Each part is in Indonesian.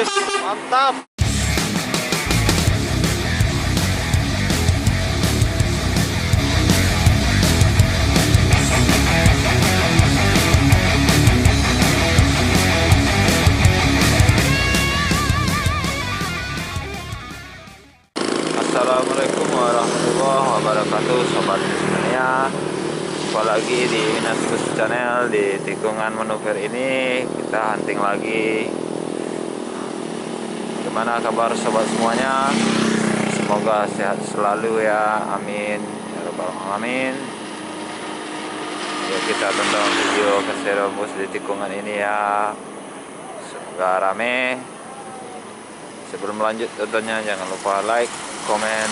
Wih, mantap. Assalamualaikum warahmatullahi wabarakatuh, sobat semuanya. Jumpa lagi di Minaskus Channel. Di tikungan manuver ini kita hunting lagi. Gimana kabar sobat semuanya? Semoga sehat selalu ya, amin ya rabbal alamin. Yuk kita tonton video keseruan di tikungan ini ya, semoga rame. Sebelum lanjut tontonnya, jangan lupa like, komen,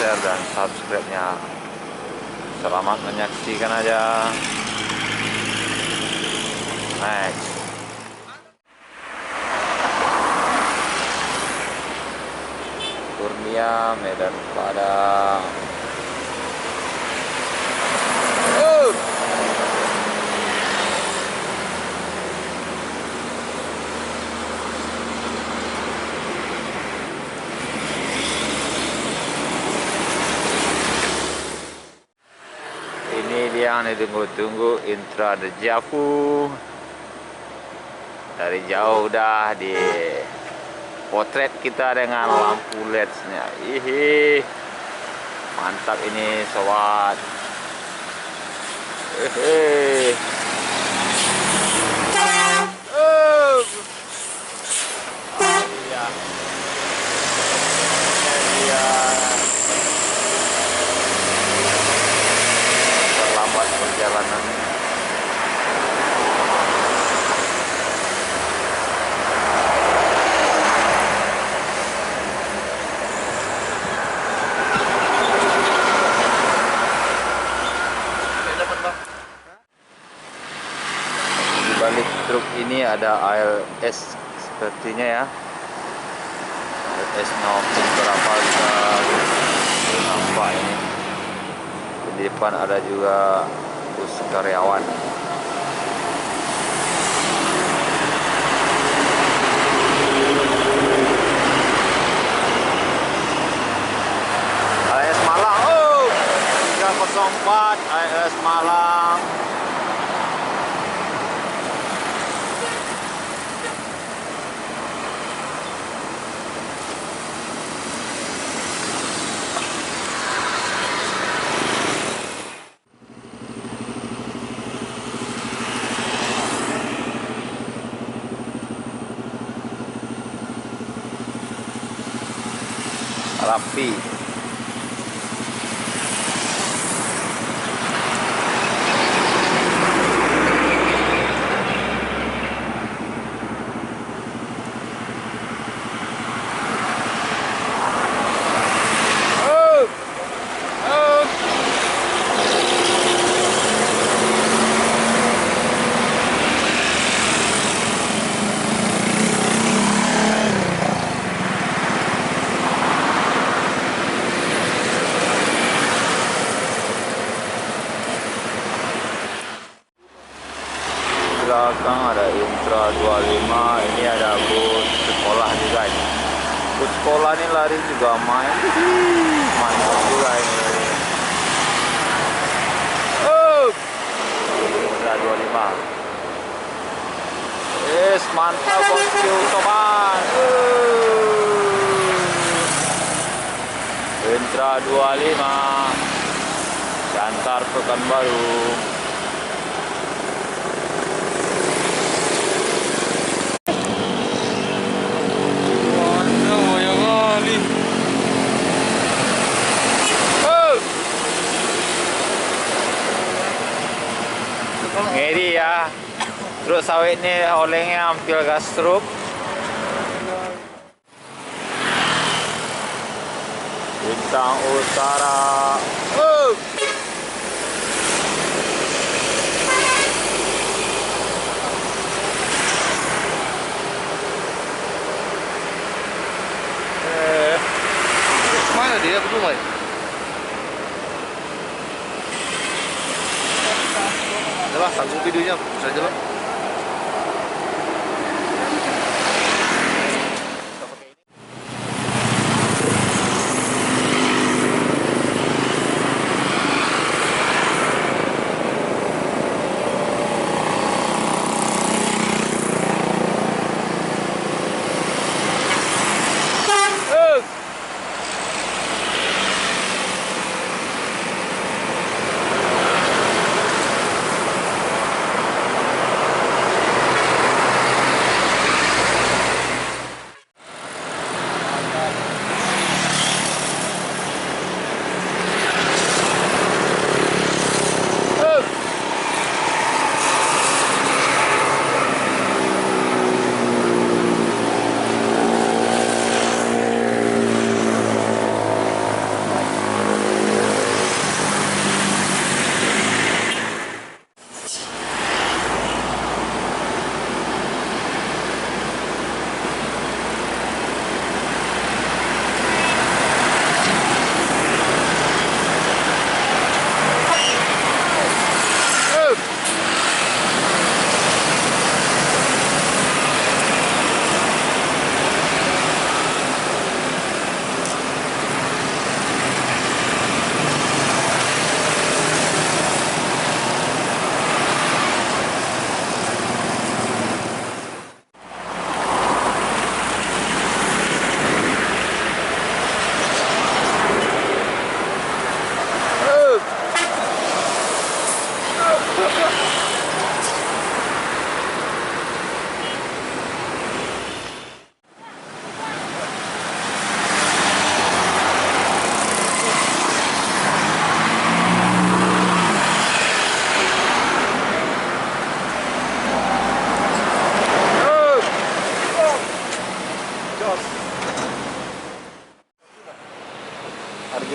share, dan subscribe-nya. Selamat menyaksikan aja. Next. Kurnia, Medan Padang. Ini dia yang ditunggu-tunggu, Intra Deja Vu. Dari jauh udah di potret kita dengan lampu LED-nya. Ih, mantap ini sobat. Terlambat perjalanan. Di balik truk ini ada ALS sepertinya ya. ALS Novin berapa kita nampak ini. Di depan ada juga bus karyawan. ALS Malang, 304 ALS Malang. Rapi. Belakang ada Intra 25. Ini ada bus sekolah juga ini. Bus sekolah ini lari juga main. Mantap juga ini. Intra 25. Mantap bosku sobat. Intra 25 Jantar Pekanbaru. Ngeri ya, truk sawit ini olengnya hampir gas truk. Bintang Utara. Mana dia berdua? Adalah sambung videonya saja, Pak.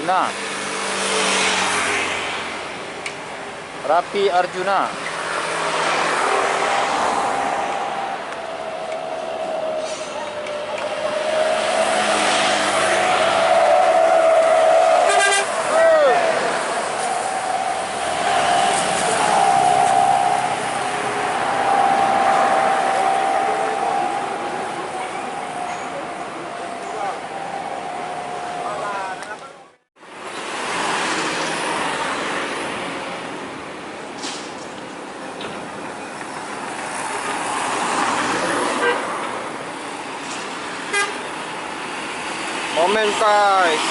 Arjuna. Rapi Arjuna. Momen guys.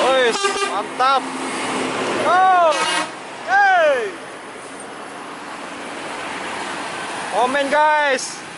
Wih, mantap. Oh. Hey. Momen guys.